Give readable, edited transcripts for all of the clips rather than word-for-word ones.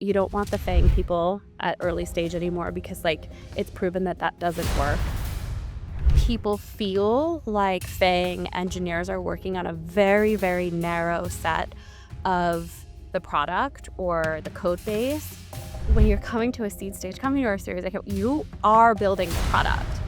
You don't want the FAANG people at early stage anymore because it's proven that doesn't work. People feel like FAANG engineers are working on a very, very narrow set of the product or the code base. When you're coming to a seed stage company or a series, you are building the product.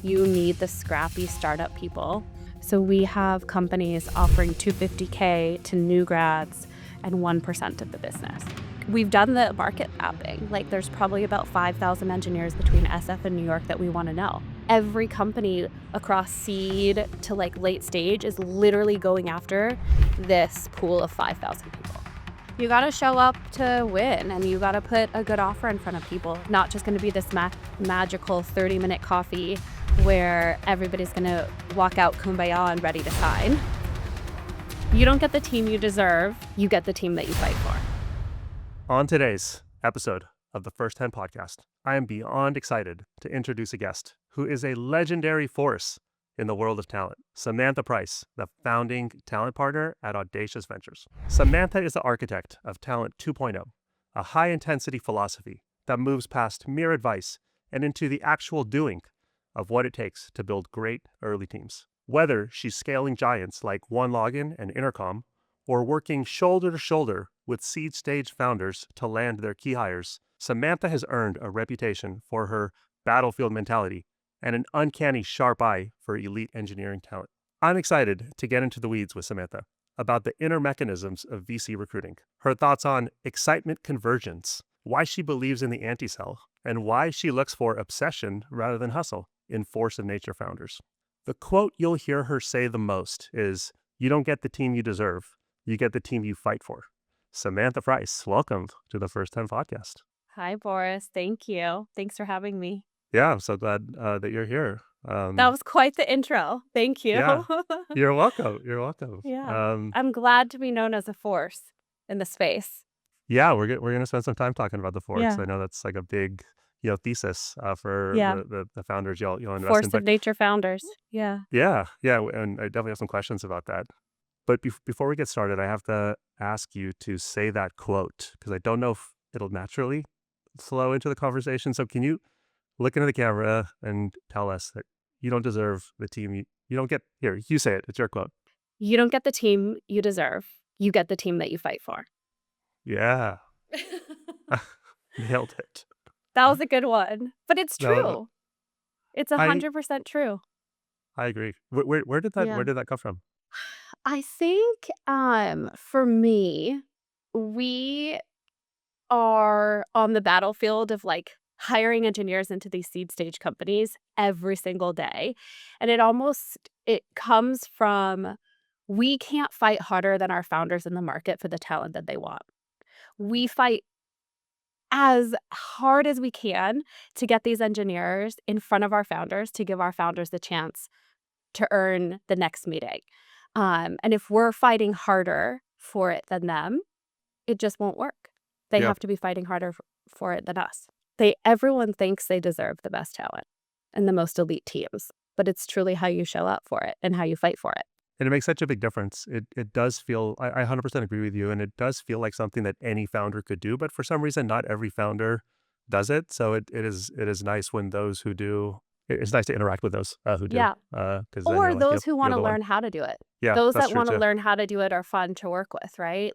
You need the scrappy startup people. So we have companies offering $250K to new grads and 1% of the business. We've done the market mapping. There's probably about 5,000 engineers between SF and New York that we want to know. Every company across seed to late stage is literally going after this pool of 5,000 people. You got to show up to win, and you got to put a good offer in front of people. Not just going to be this magical 30-minute coffee where everybody's going to walk out kumbaya and ready to sign. You don't get the team you deserve. You get the team that you fight for. On today's episode of the First 10 podcast, I am beyond excited to introduce a guest who is a legendary force in the world of talent, Samantha Price, the founding talent partner at Audacious Ventures. Samantha is the architect of Talent 2.0, a high-intensity philosophy that moves past mere advice and into the actual doing of what it takes to build great early teams. Whether she's scaling giants like OneLogin and Intercom, or working shoulder to shoulder with seed stage founders to land their key hires, Samantha has earned a reputation for her battlefield mentality and an uncanny sharp eye for elite engineering talent. I'm excited to get into the weeds with Samantha about the inner mechanisms of VC recruiting, her thoughts on excitement convergence, why she believes in the anti-sell, and why she looks for obsession rather than hustle in force of nature founders. The quote you'll hear her say the most is, "You don't get the team you deserve, you get the team you fight for." Samantha Price, welcome to the First 10 podcast. Hi, Boris. Thank you. Thanks for having me. Yeah, I'm so glad that you're here. That was quite the intro. Thank you. Yeah, you're welcome. You're welcome. Yeah. I'm glad to be known as a force in the space. Yeah, we're going to spend some time talking about the force. Yeah. I know that's a big thesis for Yeah. the founders you'll invest Force in. of nature founders. Yeah. Yeah, and I definitely have some questions about that. But before we get started, I have to ask you to say that quote because I don't know if it'll naturally flow into the conversation. So can you look into the camera and tell us that you don't deserve the team you don't get? Here, you say it. It's your quote. You don't get the team you deserve. You get the team that you fight for. Yeah. Nailed it. That was a good one. But it's true. No, It's 100% true. I agree. Where did that come from? I think for me, we are on the battlefield of hiring engineers into these seed stage companies every single day. And it comes from, we can't fight harder than our founders in the market for the talent that they want. We fight as hard as we can to get these engineers in front of our founders, to give our founders the chance to earn the next meeting. And if we're fighting harder for it than them, it just won't work. They have to be fighting harder for it than us. Everyone thinks they deserve the best talent and the most elite teams, but it's truly how you show up for it and how you fight for it. And it makes such a big difference. It does feel, I 100% agree with you, and it does feel like something that any founder could do, but for some reason, not every founder does it. So it is nice when those who do, it's nice to interact with those who do. Yeah. Or those who want to learn how to do it. Yeah, those that want to learn how to do it are fun to work with, right?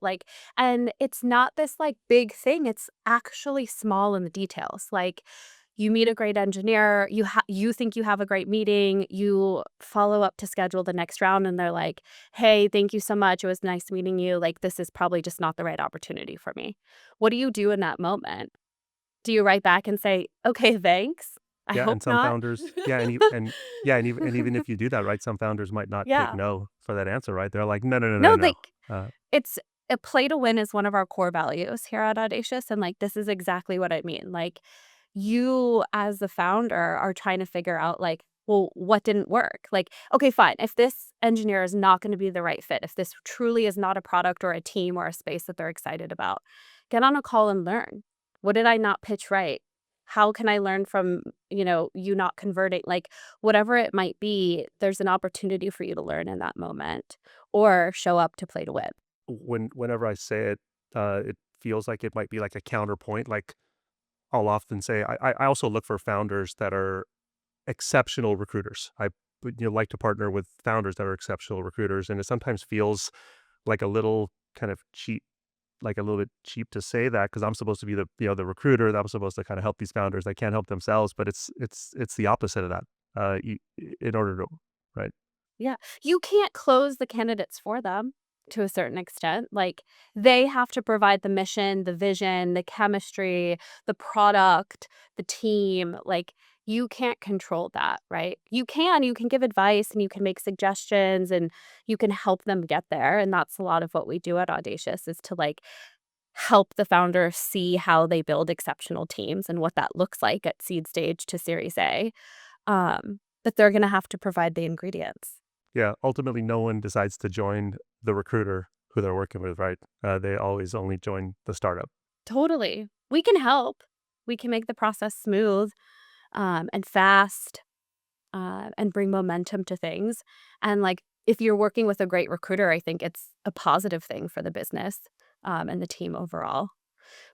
And it's not this big thing. It's actually small in the details. You meet a great engineer, you think you have a great meeting, you follow up to schedule the next round, and they're like, "Hey, thank you so much. It was nice meeting you. This is probably just not the right opportunity for me." What do you do in that moment? Do you write back and say, "Okay, thanks"? I hope and some not. founders, and even if you do that, right, some founders might not take no for that answer, right? They're like, no. It's a play to win is one of our core values here at Audacious, and this is exactly what I mean. You as the founder are trying to figure out well, what didn't work? Okay, fine. If this engineer is not going to be the right fit, if this truly is not a product or a team or a space that they're excited about, get on a call and learn. What did I not pitch right? How can I learn from, you not converting? Whatever it might be, there's an opportunity for you to learn in that moment or show up to play to win. Whenever I say it, it feels like it might be like a counterpoint. Like I'll often say, I also look for founders that are exceptional recruiters. I would, like to partner with founders that are exceptional recruiters, and it sometimes feels like a little kind of cheap, like a little bit cheap to say that because I'm supposed to be the the recruiter that I'm supposed to kind of help these founders that can't help themselves, but it's the opposite of that. In order to right. Yeah. You can't close the candidates for them to a certain extent. Like, they have to provide the mission, the vision, the chemistry, the product, the team. Like, you can't control that, right? You can give advice and you can make suggestions and you can help them get there. And that's a lot of what we do at Audacious is to like help the founder see how they build exceptional teams and what that looks like at seed stage to Series A. But they're going to have to provide the ingredients. Yeah, ultimately, no one decides to join the recruiter who they're working with, right? They always only join the startup. Totally. We can help. We can make the process smooth, and fast, and bring momentum to things. And like, if you're working with a great recruiter, I think it's a positive thing for the business, and the team overall.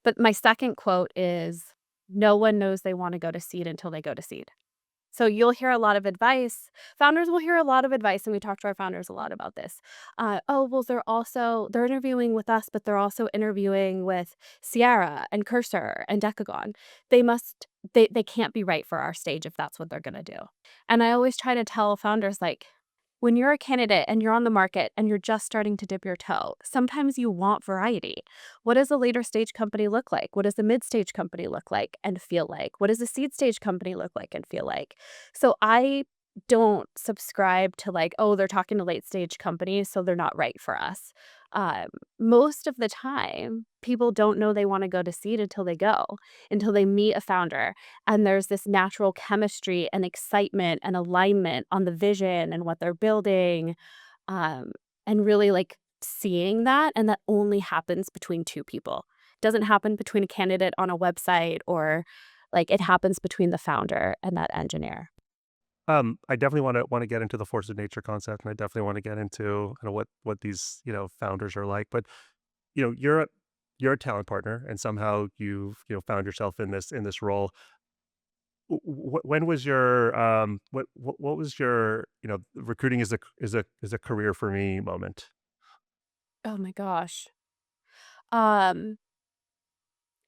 But my second quote is, no one knows they want to go to seed until they go to seed. So you'll hear a lot of advice. Founders will hear a lot of advice, and we talk to our founders a lot about this. Oh, well, they're interviewing with us, but they're also interviewing with Sierra and Cursor and Decagon. They can't be right for our stage if that's what they're gonna do. And I always try to tell founders like, when you're a candidate and you're on the market and you're just starting to dip your toe, sometimes you want variety. What does a later stage company look like? What does a mid stage company look like and feel like? What does a seed stage company look like and feel like? So I don't subscribe to like, oh, they're talking to late stage companies, so they're not right for us. Um, Most of the time, people don't know they want to go to seed until they meet a founder and there's this natural chemistry and excitement and alignment on the vision and what they're building, um, and really like seeing that. And that only happens between two people. It doesn't happen between a candidate on a website or like it happens between the founder and that engineer. I definitely want to get into the force of nature concept, and I definitely want to get into kind of what these founders are like. But you're a talent partner, and somehow you've found yourself in this role. When was your what was your recruiting is a career for me moment? Oh my gosh. Um,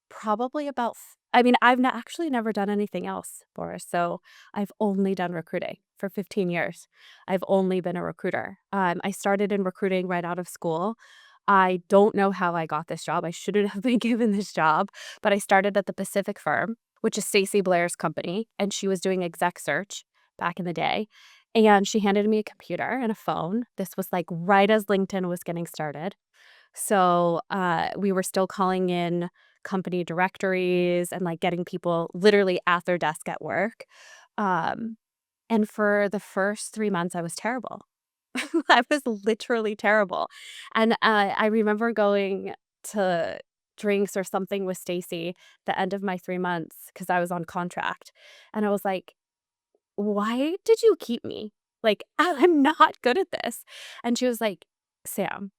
Probably about I mean, actually never done anything else for us, so I've only done recruiting for 15 years. I've only been a recruiter. I started in recruiting right out of school. I don't know how I got this job. I shouldn't have been given this job, but I started at the Pacific Firm, which is Stacey Blair's company, and she was doing exec search back in the day, and she handed me a computer and a phone. This was, like, right as LinkedIn was getting started. So, we were still calling in company directories and, like, getting people literally at their desk at work. Um, and for the first 3 months, I was terrible. I was literally terrible. And, I remember going to drinks or something with Stacy the end of my 3 months because I was on contract, and I was like, "Why did you keep me? Like, I'm not good at this." And she was like, "Sam,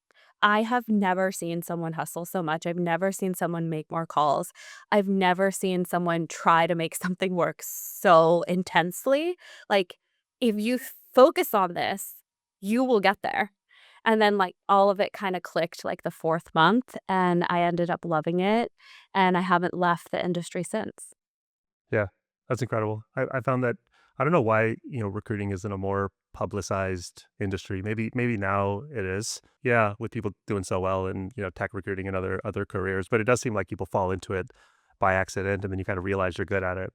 I have never seen someone hustle so much. I've never seen someone make more calls. I've never seen someone try to make something work so intensely. Like, if you focus on this, you will get there." And then, like, all of it kinda clicked, like, the 4th month, and I ended up loving it, and I haven't left the industry since. Yeah, that's incredible. I found that I don't know why recruiting isn't a more publicized industry. Maybe now it is. Yeah, with people doing so well in tech recruiting and other careers, but it does seem like people fall into it by accident, and then you kind of realize you're good at it.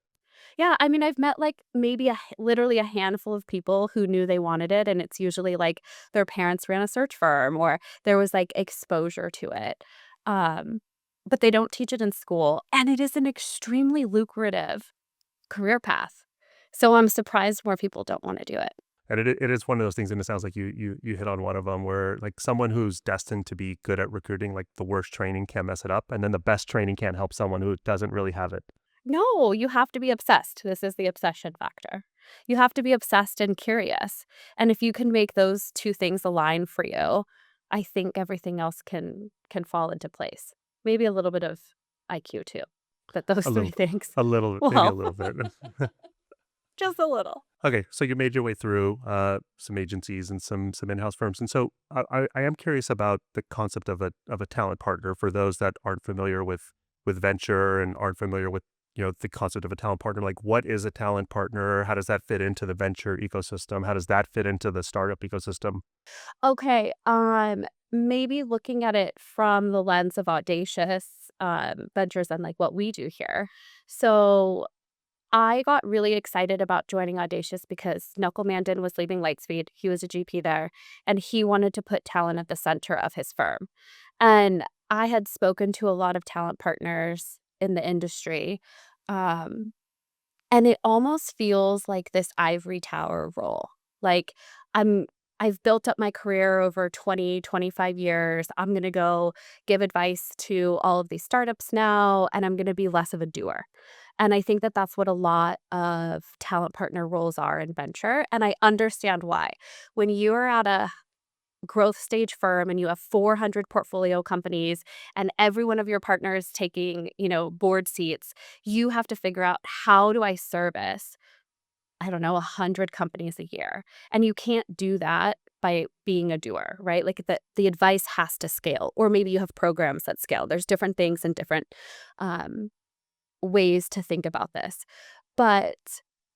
Yeah, I mean, I've met, like, maybe literally a handful of people who knew they wanted it, and it's usually, like, their parents ran a search firm or there was, like, exposure to it. Um, but they don't teach it in school, and it is an extremely lucrative career path. So I'm surprised more people don't wanna do it. And it is one of those things, and it sounds like you hit on one of them where like someone who's destined to be good at recruiting, like the worst training can't mess it up, and then the best training can't help someone who doesn't really have it. No, you have to be obsessed. This is the obsession factor. You have to be obsessed and curious, and if you can make those 2 things align for you, I think everything else can fall into place. maybe a little bit of IQ too. But those A three little, things maybe a well, little bit. just a little. Okay, so you made your way through some agencies and some in-house firms, and so I am curious about the concept of a talent partner for those that aren't familiar with venture and aren't familiar with the concept of a talent partner. Like, what is a talent partner? How does that fit into the venture ecosystem? How does that fit into the startup ecosystem? Okay, maybe looking at it from the lens of Audacious Ventures and like what we do here. So I got really excited about joining Audacious because Knuckle Mandan was leaving Lightspeed. He was a GP there, and he wanted to put talent at the center of his firm. And I had spoken to a lot of talent partners in the industry, um, and it almost feels like this ivory tower role. Like I'm I've built up my career over 20, 25 years. I'm going to go give advice to all of these startups now, and I'm going to be less of a doer. And I think that that's what a lot of talent partner roles are in venture. And I understand why. When you're at a growth stage firm and you have 400 portfolio companies and every one of your partners taking, board seats, you have to figure out, how do I service, I don't know, 100 companies a year? And you can't do that by being a doer, right? Like the advice has to scale, or maybe you have programs that scale. There's different things and different um, ways to think about this. But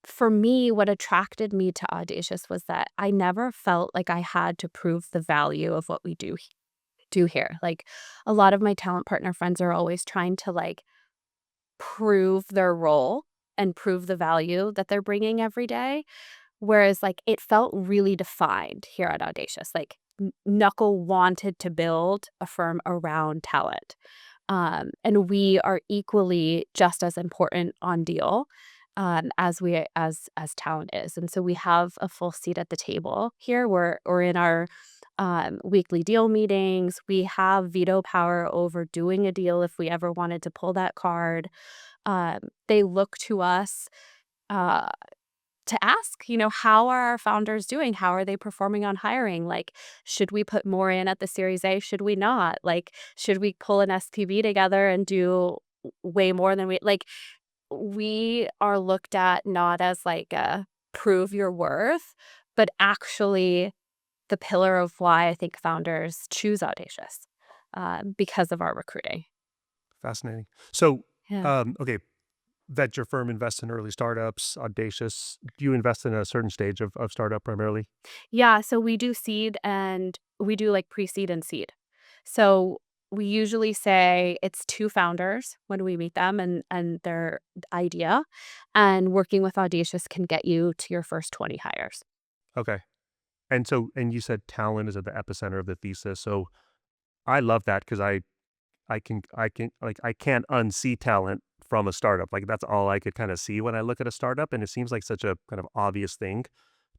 for me, what attracted me to Audacious was that I never felt like I had to prove the value of what we do here. Like, a lot of my talent partner friends are always trying to like prove their role and prove the value that they're bringing every day. Whereas like it felt really defined here at Audacious. Like Knuckle wanted to build a firm around talent. And we are equally just as important on deal as talent is. And so we have a full seat at the table here. We're in our weekly deal meetings. We have veto power over doing a deal if we ever wanted to pull that card. They look to us uh, to ask, how are our founders doing? How are they performing on hiring? Like, should we put more in at the Series A? Should we not? Like, should we pull an SPV together and do way more than we are looked at not as like a prove your worth, but actually the pillar of why I think founders choose Audacious because of our recruiting. Fascinating. So, Yeah. okay, venture firm invests in early startups. Audacious, do you invest in a certain stage of startup primarily? Yeah, so we do seed and we do like pre-seed and seed. So we usually say it's two founders when we meet them and their idea, and working with Audacious can get you to your first 20 hires. Okay. And you said talent is at the epicenter of the thesis. So I love that because I can like I can't unsee talent from a startup. Like, that's all I could kind of see when I look at a startup, and it seems like such a kind of obvious thing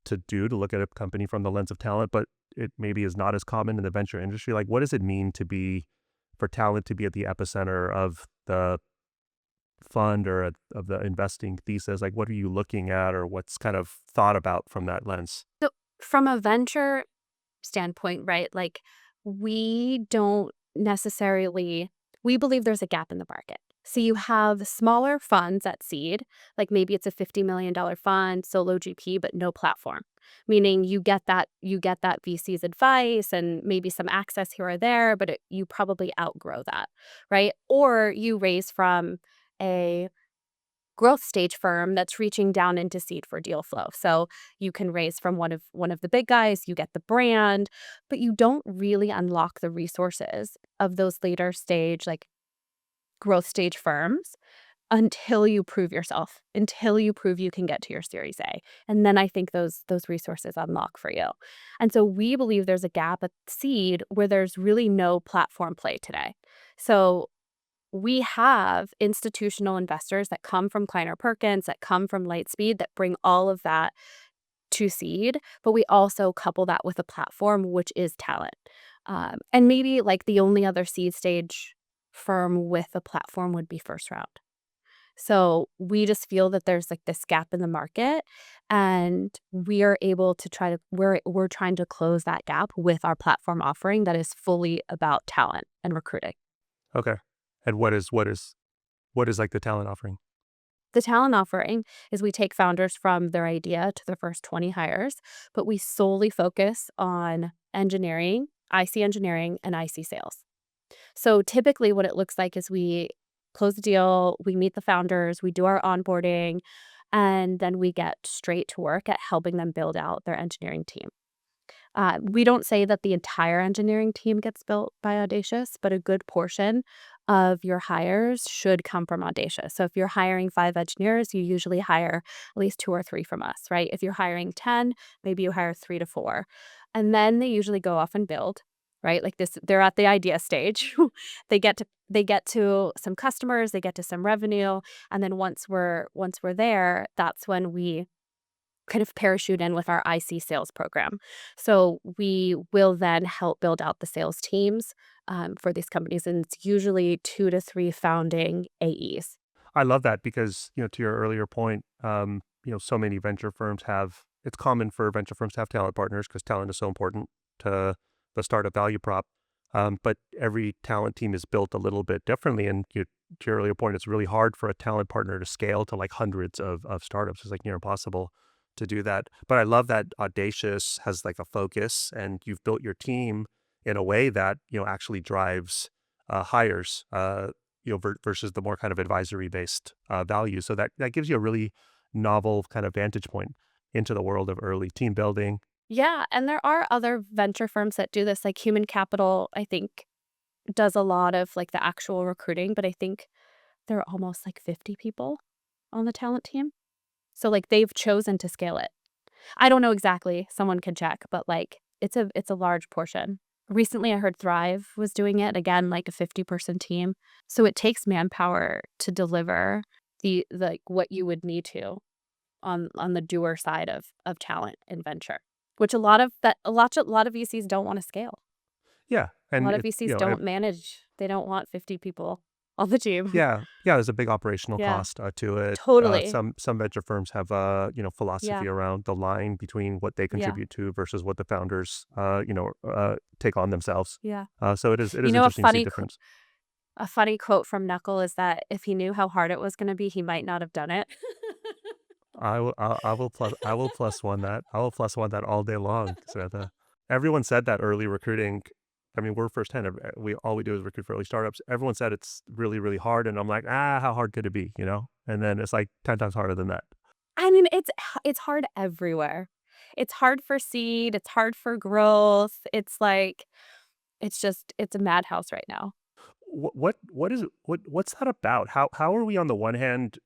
to do, to look at a company from the lens of talent, but it maybe is not as common in the venture industry. Like, what does it mean for talent to be at the epicenter of the fund or of the investing thesis? Like, what are you looking at, or what's kind of thought about from that lens? So from a venture standpoint, right? Like, we don't necessarily we believe there's a gap in the market. So you have smaller funds at seed, like maybe it's a $50 million fund, solo GP, but no platform. Meaning you get that VC's advice and maybe some access here or there, but you probably outgrow that, right? Or you raise from a growth stage firm that's reaching down into seed for deal flow. So you can raise from one of the big guys, you get the brand, but you don't really unlock the resources of those later stage like growth stage firms until you prove yourself, until you prove you can get to your Series A. And then I think those resources unlock for you. And so we believe there's a gap at seed where there's really no platform play today. So we have institutional investors that come from Kleiner Perkins, that come from Lightspeed, that bring all of that to seed, but we also couple that with a platform, which is talent. And maybe like the only other seed stage firm with a platform would be First Round. So we just feel that there's like this gap in the market, and we are able to we're trying to close that gap with our platform offering that is fully about talent and recruiting. Okay. And what is like the talent offering? The talent offering is we take founders from their idea to their first 20 hires, but we solely focus on engineering, IC engineering, and IC sales. So typically what it looks like is we close the deal, we meet the founders, we do our onboarding, and then we get straight to work at helping them build out their engineering team. We don't say that the entire engineering team gets built by Audacious, but a good portion of your hires should come from Audacious. So if you're hiring 5 engineers, you usually hire at least 2 or 3 from us, right? If you're hiring 10, maybe you hire 3 to 4. And then they usually go off and build, right? Like this, they're at the idea stage. They get to some customers, they get to some revenue, and then once we're there, that's when we kind of parachute in with our IC sales program. So we will then help build out the sales teams for these companies, and it's usually 2 to 3 founding AEs. I love that because, to your earlier point, so many venture firms it's common for venture firms to have talent partners because talent is so important to the startup value prop. But every talent team is built a little bit differently. And to your earlier point, it's really hard for a talent partner to scale to like hundreds of startups. It's like near impossible to do that. But I love that Audacious has like a focus and you've built your team in a way that, actually drives hires, versus the more kind of advisory based value. So that gives you a really novel kind of vantage point into the world of early team building. Yeah, and there are other venture firms that do this, like Human Capital, I think, does a lot of like the actual recruiting, but I think there are almost like 50 people on the talent team. So like they've chosen to scale it. I don't know exactly, someone can check, but like it's a large portion. Recently I heard Thrive was doing it, again, like a 50-person team. So it takes manpower to deliver the like what you would need to on the doer side of talent and venture, which a lot of VCs don't want to scale. Yeah, A and lot of VCs don't manage. They don't want 50 people on the team. yeah, there's a big operational Yeah, cost to it. totally. Some venture firms have a Yeah, philosophy around the line between what they yeah, contribute to versus what the founders take on themselves. yeah. So it You is know, interesting to see difference. a funny quote from Knuckle is that if he knew how hard it was going to be, he might not have done it. I will plus one that. I will plus one that all day long, Samantha. Everyone said that early recruiting. I mean, we're firsthand. We do is recruit for early startups. Everyone said it's really, really hard, and I'm like, how hard could it be? And then it's like 10 times harder than that. I mean, it's hard everywhere. It's hard for seed. It's hard for growth. It's like it's a madhouse right now. What's that about? How are we on the one hand,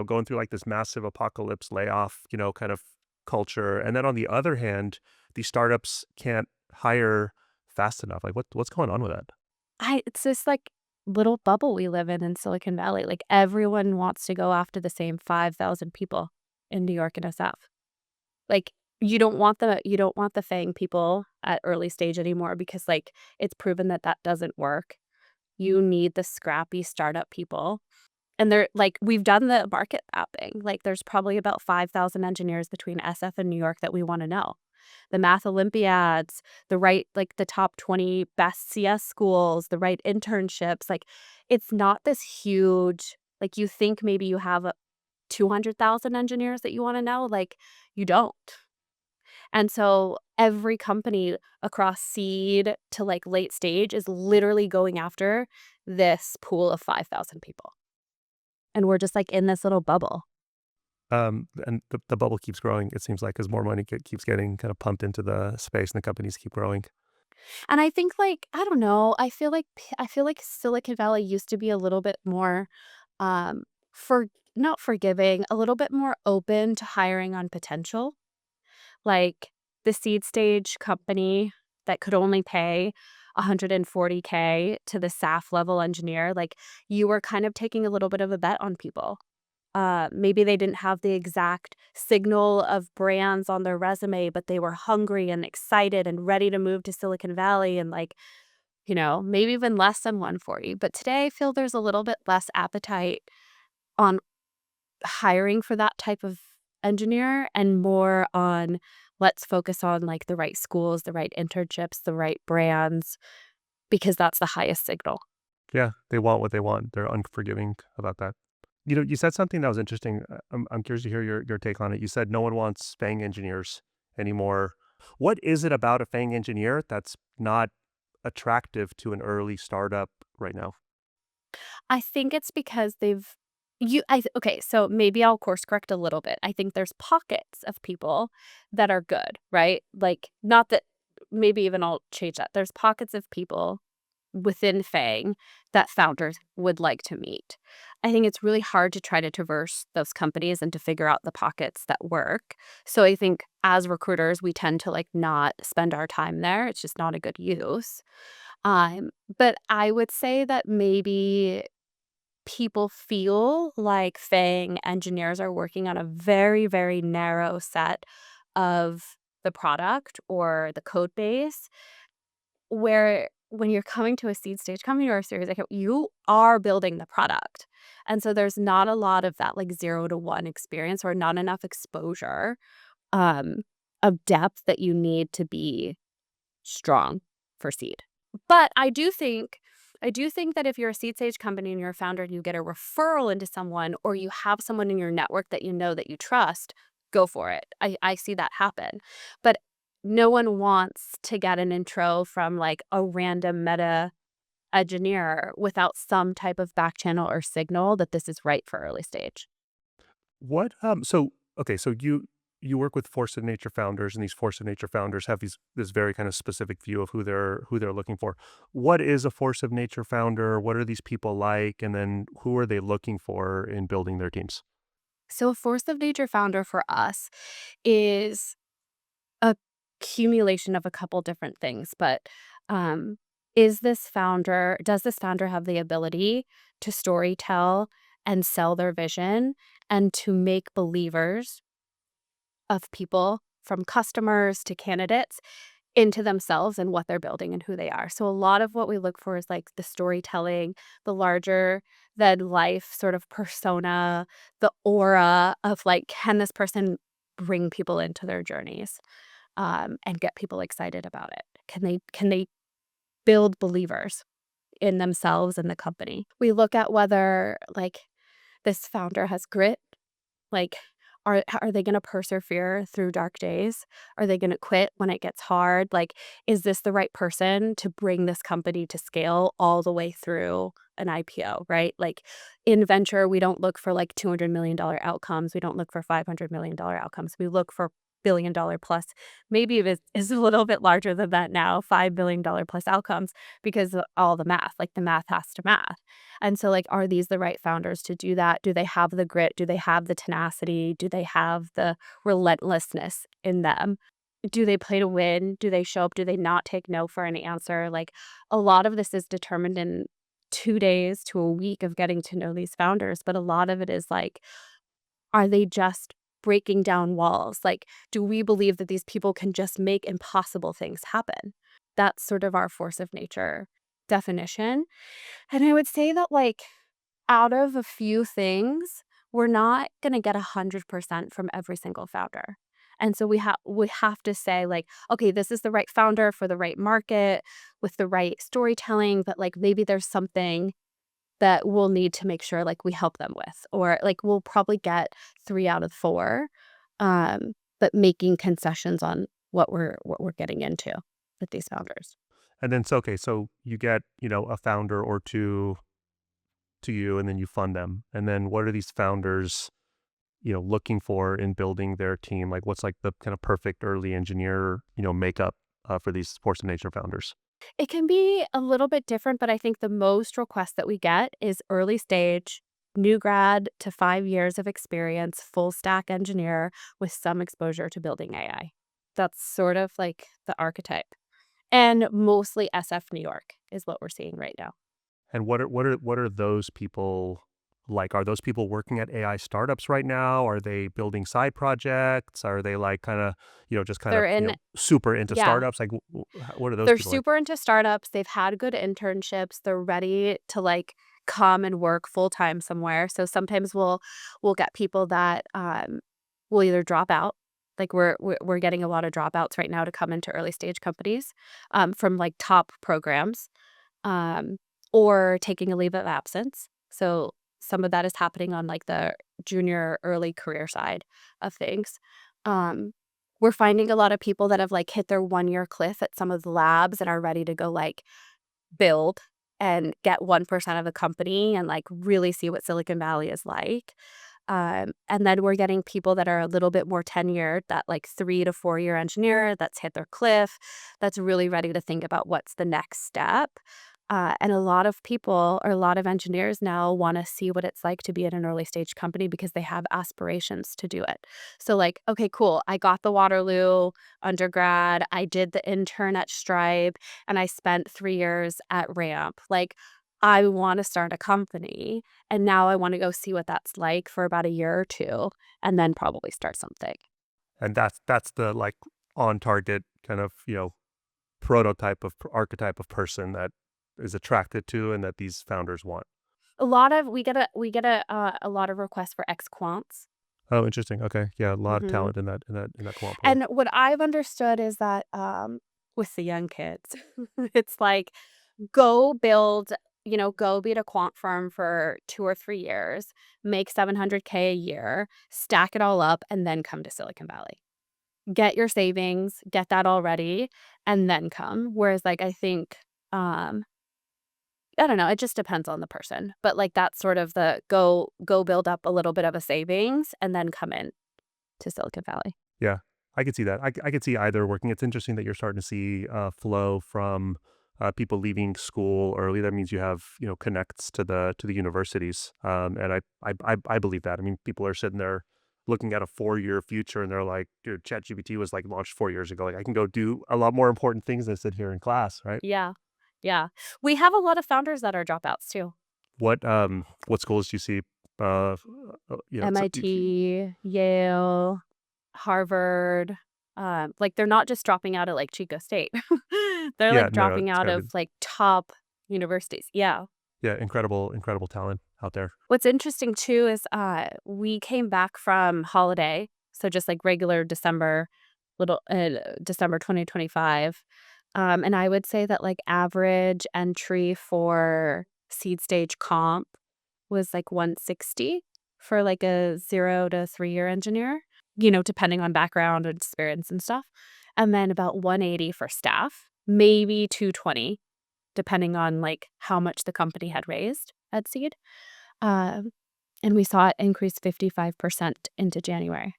going through like this massive apocalypse layoff, kind of culture, and then on the other hand, these startups can't hire fast enough. Like what's going on with that? It's this like little bubble we live in Silicon Valley. Like everyone wants to go after the same 5,000 people in New York and SF. Like you don't want the FAANG people at early stage anymore because like it's proven that that doesn't work. You need the scrappy startup people. And they're like we've done the market mapping. Like there's probably about 5,000 engineers between SF and New York that we want to know. The math Olympiads, the top 20 best CS schools, the right internships. Like it's not this huge, like you think maybe you have 200,000 engineers that you want to know. Like you don't. And so every company across seed to like late stage is literally going after this pool of 5,000 people. And we're just like in this little bubble. And the bubble keeps growing. It seems like as more money keeps getting kind of pumped into the space, and the companies keep growing. And I think like I don't know, I feel like Silicon Valley used to be a little bit more for not forgiving, a little bit more open to hiring on potential. Like the seed stage company that could only pay 140K to the SAF level engineer, like you were kind of taking a little bit of a bet on people. Maybe they didn't have the exact signal of brands on their resume, but they were hungry and excited and ready to move to Silicon Valley and like, maybe even less than 140. But today I feel there's a little bit less appetite on hiring for that type of engineer and more on let's focus on like the right schools, the right internships, the right brands, because that's the highest signal. Yeah, they want what they want. They're unforgiving about that. You know, you said something that was interesting. I'm curious to hear your take on it. You said no one wants FAANG engineers anymore. What is it about a FAANG engineer that's not attractive to an early startup right now? I think it's because okay, so maybe I'll course correct a little bit. I think there's pockets of people that are good, right? Like, not that maybe even I'll change that. There's pockets of people within FAANG that founders would like to meet. I think it's really hard to try to traverse those companies and to figure out the pockets that work. So I think as recruiters, we tend to like not spend our time there. It's just not a good use. But I would say that maybe people feel like FAANG engineers are working on a very, very narrow set of the product or the code base, where when you're coming to a seed stage company or a series, like you are building the product. And so there's not a lot of that like 0 to 1 experience or not enough exposure um, of depth that you need to be strong for seed. But I do think that if you're a seed stage company and you're a founder and you get a referral into someone or you have someone in your network that you know that you trust, go for it. I see that happen. But no one wants to get an intro from like a random meta engineer without some type of back channel or signal that this is right for early stage. What so okay, so you work with force of nature founders, and these force of nature founders have this very kind of specific view of who they're looking for. What is a force of nature founder? What are these people like? And then who are they looking for in building their teams? So a force of nature founder for us is accumulation of a couple different things, but um, does this founder have the ability to story tell and sell their vision and to make believers of people from customers to candidates into themselves and what they're building and who they are. So a lot of what we look for is like the storytelling, the larger than life sort of persona, the aura of like, can this person bring people into their journeys? And get people excited about it? Can they build believers in themselves and the company? We look at whether like this founder has grit, like are they going to persevere through dark days? Are they going to quit when it gets hard? Like, is this the right person to bring this company to scale all the way through an IPO, right? Like in venture, we don't look for like $200 million outcomes. We don't look for $500 million outcomes. We look for $1 billion plus, maybe it is a little bit larger than that now, $5 billion plus outcomes because of all the math, like the math has to math. And so, like, are these the right founders to do that? Do they have the grit? Do they have the tenacity? Do they have the relentlessness in them? Do they play to win? Do they show up? Do they not take no for an answer? Like, a lot of this is determined in 2 days to a week of getting to know these founders. But a lot of it is like, are they just breaking down walls? Like, do we believe that these people can just make impossible things happen? That's sort of our force of nature definition. And I would say that, like, out of a few things, we're not gonna get 100% from every single founder. And so we have to say, like, "Okay, this is the right founder for the right market with the right storytelling," but, like, maybe there's something that we'll need to make sure, like, we help them with, or, like, we'll probably get 3 out of 4, but making concessions on what we're getting into with these founders. And then so okay, so you get, a founder or two to you and then you fund them. And then what are these founders, looking for in building their team? Like what's like the kind of perfect early engineer, makeup for these force of nature founders? It can be a little bit different, but I think the most requests that we get is early stage, new grad to 5 years of experience, full stack engineer with some exposure to building AI. That's sort of like the archetype. And mostly SF New York is what we're seeing right now. And what are those people like? Are those people working at AI startups right now? Are they building side projects? Are they like kind of, just kind They're of, in super into Yeah, startups? Like what are those they're people like? super into startups. They've had good internships. They're ready to like come and work full time somewhere. So sometimes we'll get people that will either drop out. Like we're getting a lot of dropouts right now to come into early stage companies from like top programs. Um, or taking a leave of absence. So some of that is happening on like the junior early career side of things. Um, we're finding a lot of people that have like hit their 1-year cliff at some of the labs and are ready to go like build and get 1% of the company and like really see what Silicon Valley is like. And then we're getting people that are a little bit more tenured, that like 3 to 4 year engineer that's hit their cliff, that's really ready to think about what's the next step. And a lot of people or a lot of engineers now want to see what it's like to be at an early stage company because they have aspirations to do it. So like, okay, cool. I got the Waterloo undergrad. I did the intern at Stripe and I spent 3 years at Ramp. Like, I want to start a company and now I want to go see what that's like for about a year or two and then probably start something. And that's the like on target kind of, prototype of archetype of person that is attracted to and that these founders want. A lot of we get a lot of requests for ex-quants. Oh, interesting. Okay. Yeah, a lot of Mhm. talent in that quant pool. And what I've understood is that, with the young kids, it's like, go build, go be at a quant firm for 2 or 3 years, make 700K a year, stack it all up, and then come to Silicon Valley. Get your savings, get that all ready, and then come. Whereas, like, I think, um, I don't know, it just depends on the person, but, like, that's sort of the go build up a little bit of a savings and then come in to Silicon Valley. Yeah, I could see that. I could see either working. It's interesting that you're starting to see flow from people leaving school early. That means you have connects to the universities, and I believe that. I mean, people are sitting there looking at a 4-year future, and they're like, "Dude, ChatGPT was like launched 4 years ago. Like, I can go do a lot more important things than sit here in class, right?" Yeah. Yeah. We have a lot of founders that are dropouts too. What schools do you see? Uh, MIT, Yale, Harvard. Like they're not just dropping out at like Chico State. They're yeah, like no, no, dropping it's out gotta of be like top universities. Yeah. yeah, incredible talent out there. What's interesting too is we came back from holiday, so just like regular December 2025. And I would say that like average entry for seed stage comp was like 160 for like a 0 to 3 year engineer, depending on background and experience and stuff. And then about 180 for staff, maybe 220, depending on like how much the company had raised at seed. Um, and we saw it increase 55% into January.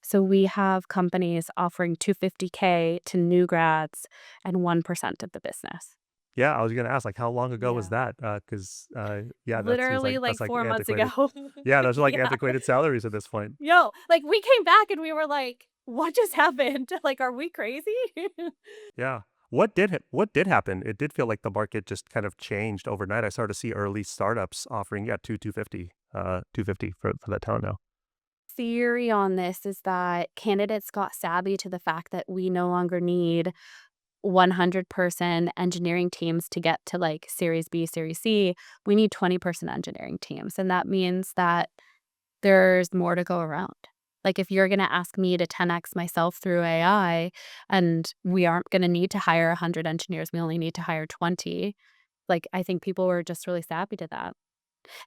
So we have companies offering 250K to new grads and 1% of the business. Yeah, I was gonna ask, like, how long ago was Yeah. that? Because yeah, that seems Literally like like that's like 4 months ago. antiquated. Yeah, those are like Yeah. antiquated salaries at this point. Yo, like, we came back and we were like, "What just happened? Like, are we crazy?" Yeah. What did happen? It did feel like the market just kind of changed overnight. I started to see early startups offering, yeah, 250 for that talent now. Theory on this is that candidates got savvy to the fact that we no longer need 100-person engineering teams to get to, like, Series B, Series C. We need 20-person engineering teams, and that means that there's more to go around. Like, if you're gonna ask me to 10x myself through AI, and we aren't gonna need to hire 100 engineers, we only need to hire 20, like, I think people were just really savvy to that.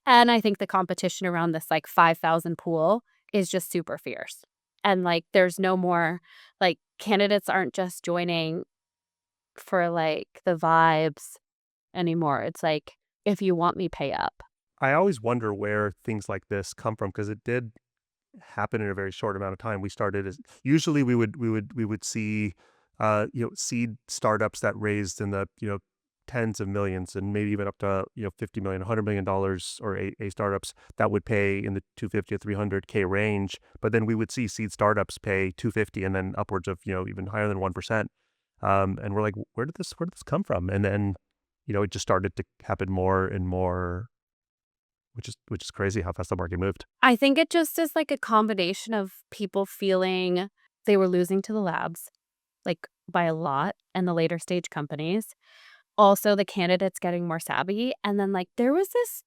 And I think the competition around this, like, 5,000 pool is just super fierce. And, like, there's no more like, candidates aren't just joining for, like, the vibes anymore. It's like, "If you want me, pay up." I always wonder where things like this come from because it did happen in a very short amount of time. We started as usually we would see seed startups that raised in the tens of millions and maybe even up to 50 million, $100 million or a startups that would pay in the 250 to 300K range. But then we would see seed startups pay 250 and then upwards of even higher than 1%. And we're like, where did this come from? And then it just started to happen more and more, which is crazy how fast the market moved. I think it just is, like, a combination of people feeling they were losing to the labs, like, by a lot, and the later stage companies. Also, the candidates getting more savvy, and then, like, there was this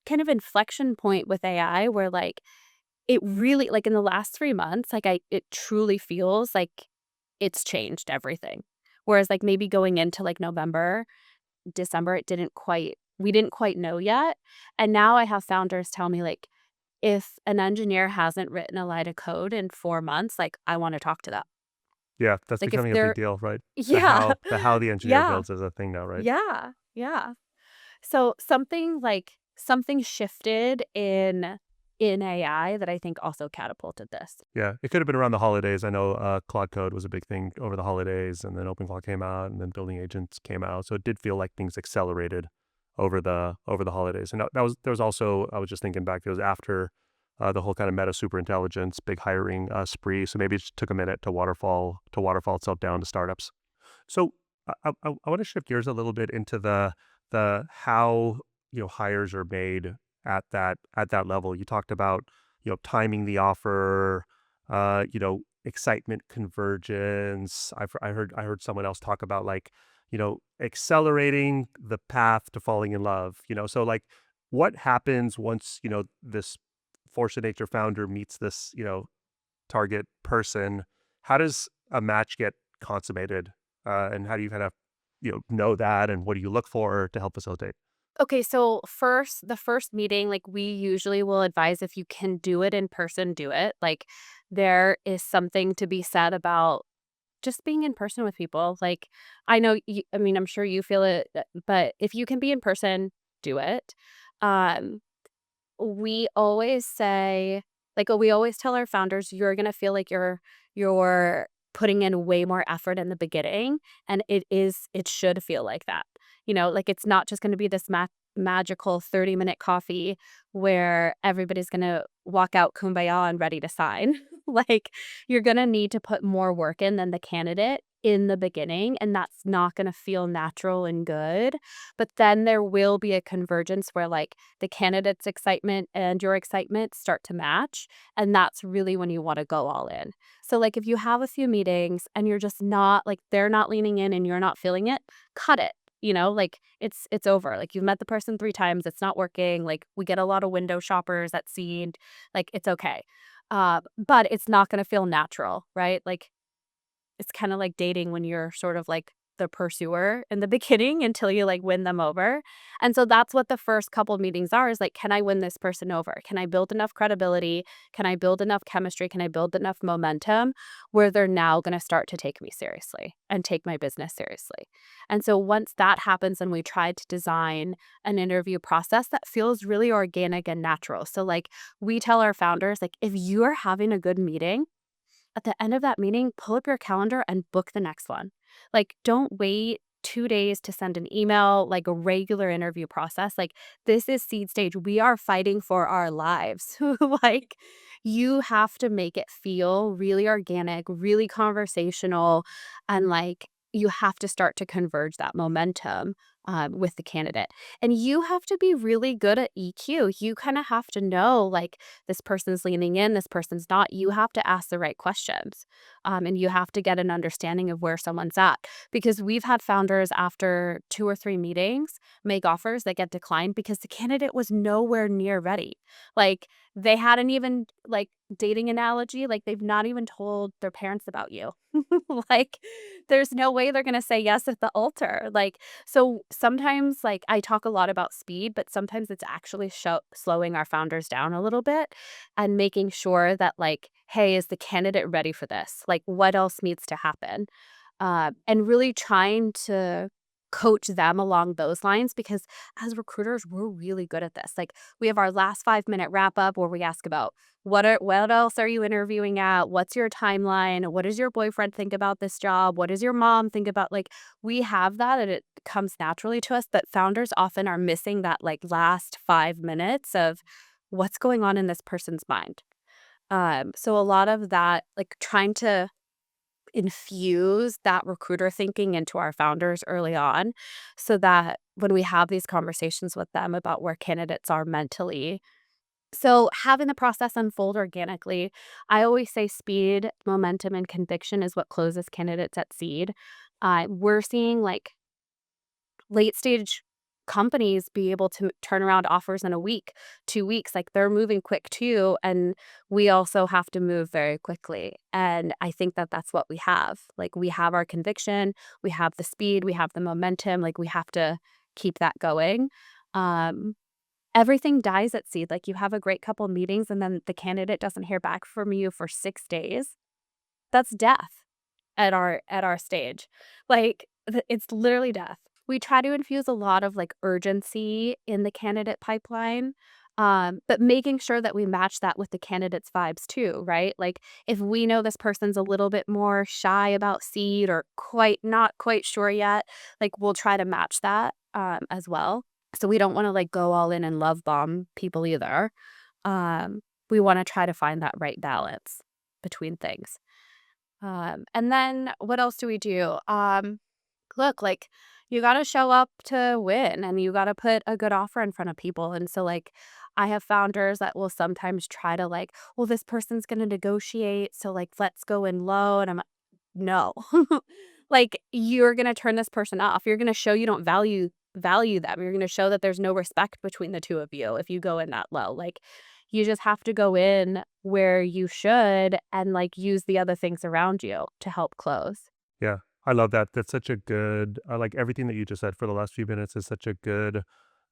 kind of inflection point with AI where, like, it really like, in the last 3 months, like, it truly feels like it's changed everything. Whereas, like, maybe going into, like, November, December, it didn't quite we didn't quite know yet. And now I have founders tell me, like, if an engineer hasn't written a line of code in 4 months, like, I wanna talk to them. Yeah, that's Like, if becoming a big they're deal, right? Yeah. The how the engineer Yeah. builds is a thing now, right? Yeah. Yeah. So something shifted in AI that I think also catapulted this. Yeah, it could have been around the holidays. I know Claude Code was a big thing over the holidays, and then OpenClaw came out, and then building agents came out. So it did feel like things accelerated over the holidays. And that was there was also, I was just thinking back, it was after the whole kind of meta superintelligence, big hiring spree. So maybe it just took a minute to waterfall itself down to startups. So I want to shift gears a little bit into the how hires are made at that level. You talked about timing the offer, excitement convergence. I heard someone else talk about like accelerating the path to falling in love. So like what happens once this force of nature founder meets this target person? How does a match get consummated? And how do you kind of, know that? And what do you look for to help facilitate? Okay, so the first meeting, like, we usually will advise if you can do it in person, do it. Like, there is something to be said about just being in person with people. Like, I know I mean, I'm sure you feel it, but if you can be in person, do it. Um, we always say, like, we always tell our founders, you're gonna feel like you're putting in way more effort in the beginning, and it should feel like that. Like, it's not just gonna be this magical 30-minute coffee where everybody's gonna walk out kumbaya and ready to sign. Like, you're gonna need to put more work in than the candidate in the beginning, and that's not gonna feel natural and good. But then there will be a convergence where, like, the candidate's excitement and your excitement start to match, and that's really when you wanna go all in. So, like, if you have a few meetings and you're just not like, they're not leaning in and you're not feeling it, cut it. Like, it's over. Like, you've met the person 3 times, it's not working. Like, we get a lot of window shoppers at Seed. Like, it's okay. But it's not gonna feel natural, right? Like, it's kinda like dating when you're sort of like the pursuer in the beginning until you, like, win them over, and so that's what the first couple meetings are, is like, "Can I win this person over? Can I build enough credibility? Can I build enough chemistry? Can I build enough momentum where they're now gonna start to take me seriously and take my business seriously?" And so once that happens and we try to design an interview process that feels really organic and natural. So, like, we tell our founders, like, "If you are having a good meeting, at the end of that meeting, pull up your calendar and book the next one." Like, don't wait 2 days to send an email, like a regular interview process. Like, this is seed stage. We are fighting for our lives. Like, you have to make it feel really organic, really conversational, and, like, you have to start to converge that momentum, with the candidate. And you have to be really good at EQ. You kinda have to know, like, this person's leaning in, this person's not. You have to ask the right questions, and you have to get an understanding of where someone's at. Because we've had founders after 2 or 3 meetings make offers that get declined because the candidate was nowhere near ready. Like, they hadn't even, like, dating analogy, like, they've not even told their parents about you. Like, there's no way they're gonna say yes at the altar. Like, so sometimes, like, I talk a lot about speed, but sometimes it's actually slowing our founders down a little bit and making sure that, like, hey, is the candidate ready for this? Like, what else needs to happen? And really trying to coach them along those lines, because as recruiters, we're really good at this. Like, we have our last 5-minute wrap up where we ask about what else are you interviewing at? What's your timeline? What does your boyfriend think about this job? What does your mom think about, like, we have that and it comes naturally to us, but founders often are missing that, like, last 5 minutes of what's going on in this person's mind. So a lot of that, like, trying to infuse that recruiter thinking into our founders early on so that when we have these conversations with them about where candidates are mentally. So having the process unfold organically, I always say speed, momentum, and conviction is what closes candidates at seed. We're seeing, like, late stage companies be able to turn around offers in a week, 2 weeks. Like, they're moving quick too, and we also have to move very quickly. And I think that that's what we have. Like, we have our conviction, we have the speed, we have the momentum. Like, we have to keep that going. Everything dies at seed. Like, you have a great couple meetings and then the candidate doesn't hear back from you for 6 days. That's death at our stage. Like, it's literally death. We try to infuse a lot of, like, urgency in the candidate pipeline, but making sure that we match that with the candidate's vibes too, right? Like, if we know this person's a little bit more shy about seed or not quite sure yet, like, we'll try to match that, as well. So we don't wanna, like, go all in and love bomb people either. We wanna try to find that right balance between things. And then what else do we do? Look, like, you gotta show up to win and you gotta put a good offer in front of people. And so, like, I have founders that will sometimes try to, like, well, this person's gonna negotiate, so, like, let's go in low. And I'm like, no. Like, you're gonna turn this person off. You're gonna show you don't value them. You're gonna show that there's no respect between the two of you if you go in that low. Like, you just have to go in where you should and, like, use the other things around you to help close. Yeah, I love that. That's such a good, I like everything that you just said for the last few minutes is such a good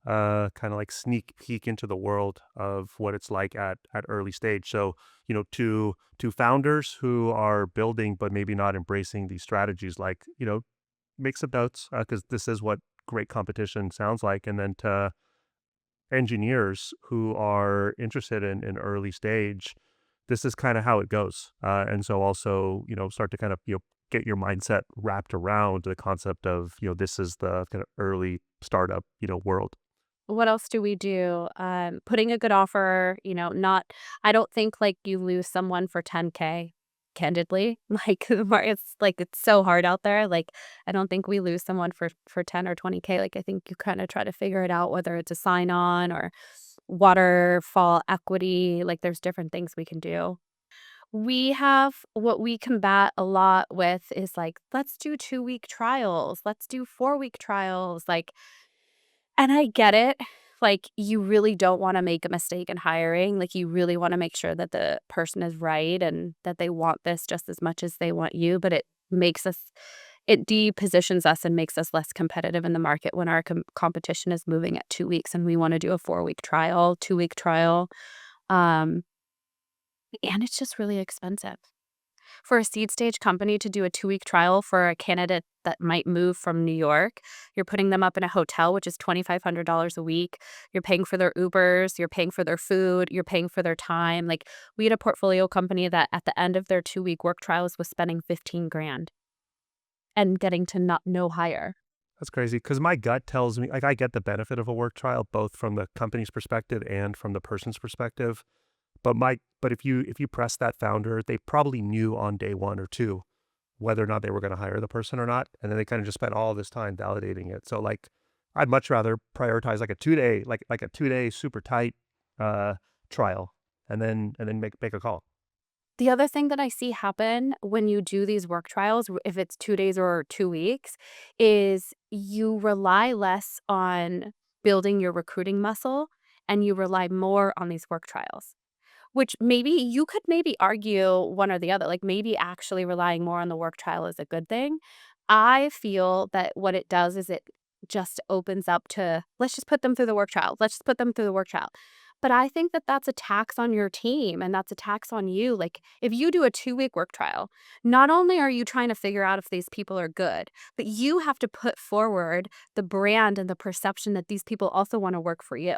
kind of like sneak peek into the world of what it's like at early stage. So, to founders who are building but maybe not embracing these strategies, like, make some notes because this is what great competition sounds like. And then to engineers who are interested in early stage, this is kind of how it goes. And so also, start to kind of, get your mindset wrapped around the concept of, this is the kind of early startup, world. What else do we do? Putting a good offer, not I don't think, like, you lose someone for 10K, candidly. Like, it's so hard out there. Like, I don't think we lose someone for 10 or 20K. Like, I think you kinda try to figure it out, whether it's a sign-on or waterfall equity. Like, there's different things we can do. We have what we combat a lot with is, like, let's do 2-week trials. Let's do 4-week trials. Like, and I get it. Like, you really don't wanna make a mistake in hiring. Like, you really wanna make sure that the person is right and that they want this just as much as they want you, but it depositions us and makes us less competitive in the market when our competition is moving at 2 weeks and we wanna do a 4-week trial, 2-week trial, um, and it's just really expensive. For a seed stage company to do a 2-week trial for a candidate that might move from New York, you're putting them up in a hotel, which is $2,500 a week. You're paying for their Ubers, you're paying for their food, you're paying for their time. Like, we had a portfolio company that at the end of their 2-week work trials was spending 15 grand and getting to not no hire. That's crazy because my gut tells me, like, I get the benefit of a work trial both from the company's perspective and from the person's perspective. But if you press that founder, they probably knew on day 1 or 2 whether or not they were gonna hire the person or not, and then they kinda just spent all this time validating it. So, like, I'd much rather prioritize, like, a 2-day like a 2-day super tight, uh, trial, and then make a call. The other thing that I see happen when you do these work trials, if it's 2 days or 2 weeks, is you rely less on building your recruiting muscle and you rely more on these work trials. Which maybe you could maybe argue one or the other, like, maybe actually relying more on the work trial is a good thing. I feel that what it does is it just opens up to, "Let's just put them through the work trial. Let's just put them through the work trial." But I think that that's a tax on your team, and that's a tax on you. Like, if you do a 2-week work trial, not only are you trying to figure out if these people are good, but you have to put forward the brand and the perception that these people also wanna work for you.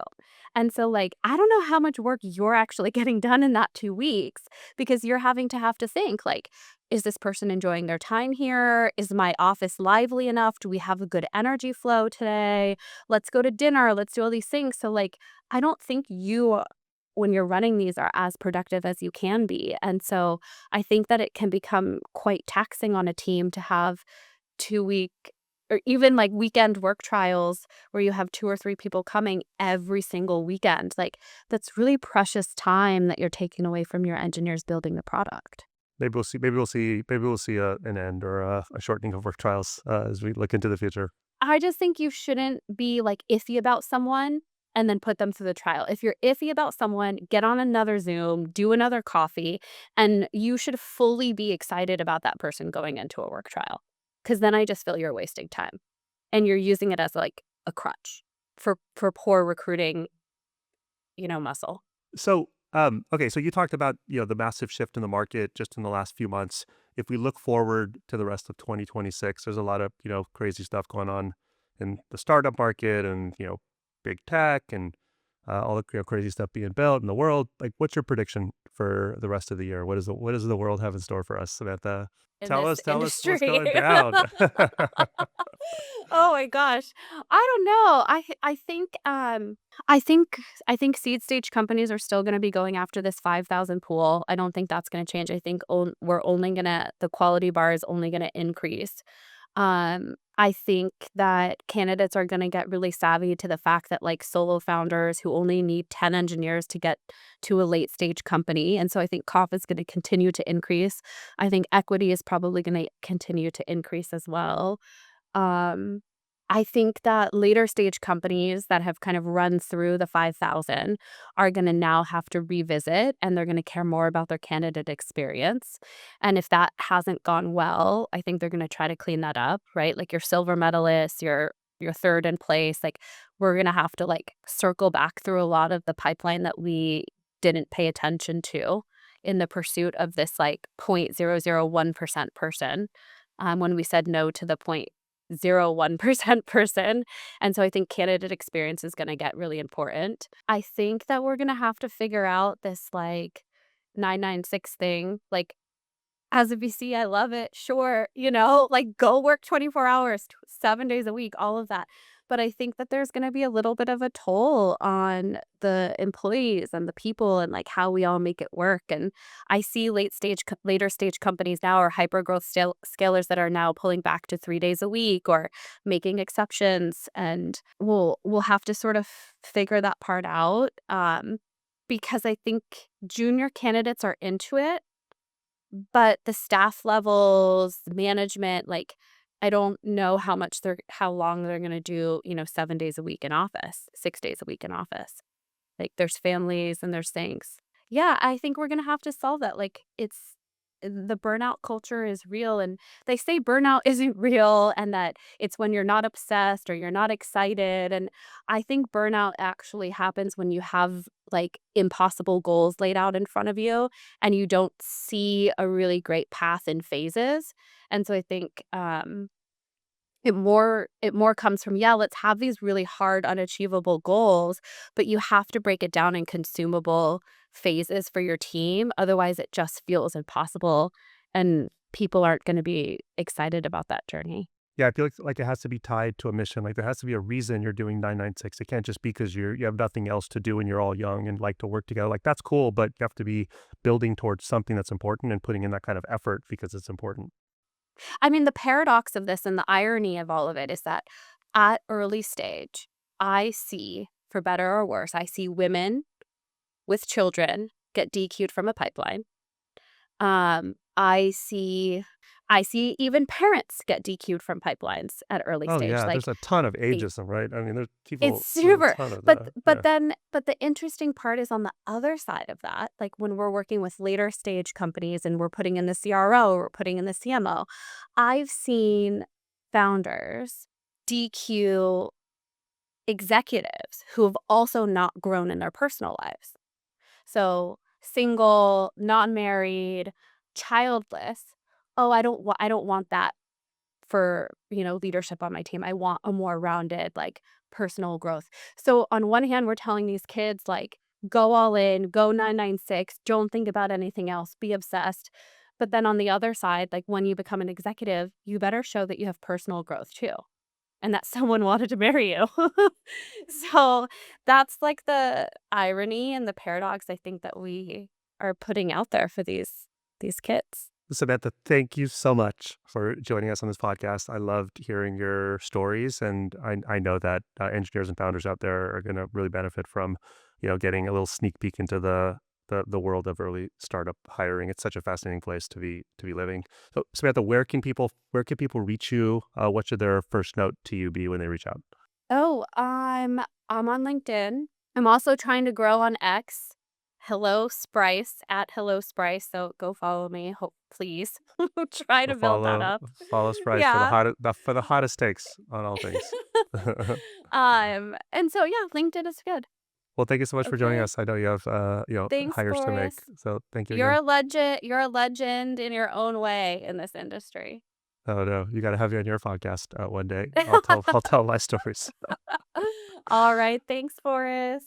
And so, like, I don't know how much work you're actually getting done in that 2 weeks because you're having to think, like, "Is this person enjoying their time here? Is my office lively enough? Do we have a good energy flow today? Let's go to dinner. Let's do all these things." So, like, I don't think you, when you're running these, are as productive as you can be. And so I think that it can become quite taxing on a team to have 2-week or even, like, weekend work trials where you have 2 or 3 people coming every single weekend. Like, that's really precious time that you're taking away from your engineers building the product. Maybe we'll see an end or a shortening of work trials, as we look into the future. I just think you shouldn't be, like, iffy about someone and then put them through the trial. If you're iffy about someone, get on another Zoom, do another coffee, and you should fully be excited about that person going into a work trial. Because then I just feel you're wasting time and you're using it as, like, a crutch. for poor recruiting, muscle. So, okay, so you talked about, the massive shift in the market just in the last few months. If we look forward to the rest of 2026, there's a lot of, crazy stuff going on in the startup market and, big tech and all the crazy stuff being built in the world. Like, what's your prediction for the rest of the year? What does the world have in store for us, Samantha? In Tell this us, tell us what's industry. going down. Oh my gosh. I don't know. I think seed stage companies are still going to be going after this 5,000 pool. I don't think that's going to change. I think the quality bar is only going to increase. I think that candidates are going to get really savvy to the fact that like solo founders who only need 10 engineers to get to a late stage company. And so I think comp is going to continue to increase. I think equity is probably going to continue to increase as well. Um, I think that later stage companies that have kind of run through the 5,000 are going to now have to revisit, and they're going to care more about their candidate experience. And if that hasn't gone well, I think they're going to try to clean that up, right? Like your silver medalists, your third in place, like we're going to have to like circle back through a lot of the pipeline that we didn't pay attention to in the pursuit of this like 0.001% person, when we said no to the 0.01% person. And so I think candidate experience is going to get really important. I think that we're going to have to figure out this like 996 thing. Like as a VC, I love it. Sure, like go work 24 hours, 7 days a week, all of that. But I think that there's going to be a little bit of a toll on the employees and the people and like how we all make it work. And I see later stage companies now or hyper growth scalers that are now pulling back to 3 days a week or making exceptions. And we'll have to sort of figure that part out, because I think junior candidates are into it. But the staff levels, management, like, I don't know how long they're gonna do, 7 days a week in office, 6 days a week in office. Like, there's families and there's things. Yeah, I think we're gonna have to solve that. Like, the burnout culture is real, and they say burnout isn't real and that it's when you're not obsessed or you're not excited. And I think burnout actually happens when you have like impossible goals laid out in front of you and you don't see a really great path in phases. And so I think it more comes from, yeah, let's have these really hard, unachievable goals, but you have to break it down in consumable phases for your team. Otherwise, it just feels impossible, and people aren't going to be excited about that journey. Yeah, I feel like it has to be tied to a mission. Like there has to be a reason you're doing 996. It can't just be because you have nothing else to do and you're all young and like to work together. Like that's cool, but you have to be building towards something that's important and putting in that kind of effort because it's important. I mean, the paradox of this and the irony of all of it is that at early stage, I see, for better or worse, I see women with children get DQ'd from a pipeline. Um, I see I see even parents get DQ'd from pipelines at early Oh stage. yeah, Like there's a ton of they ageism, right? I mean, it's there's a super. ton of But that. but Yeah. then but the interesting part is on the other side of that, like when we're working with later stage companies and we're putting in the CRO, or we're putting in the CMO, I've seen founders DQ executives who have also not grown in their personal lives. So single, non-married, childless. Oh, I don't want that for, leadership on my team. I want a more rounded, like, personal growth. So on one hand, we're telling these kids, like, go all in, go 996, don't think about anything else, be obsessed. But then on the other side, like when you become an executive, you better show that you have personal growth too, and that someone wanted to marry you. So that's like the irony and the paradox I think that we are putting out there for these kids. Samantha, thank you so much for joining us on this podcast. I loved hearing your stories, and I know that engineers and founders out there are going to really benefit from, getting a little sneak peek into the world of early startup hiring. It's such a fascinating place to be living. So, Samantha, where can people reach you? What should their first note to you be when they reach out? Oh, I'm on LinkedIn. I'm also trying to grow on X. Hello Sprice at Hello Sprice. So go follow me, please. Try So to build that up. follow Sprice for Yeah. the hottest takes on all things. And so yeah, LinkedIn is good. Well, thank you so much for joining Okay. us. I know you have Thanks, hires to make. Boris. So thank you You're again. a legend. You're a legend in your own way in this industry. Oh no, you got to have you on your podcast one day. I'll tell my stories. All right. Thanks, Boris.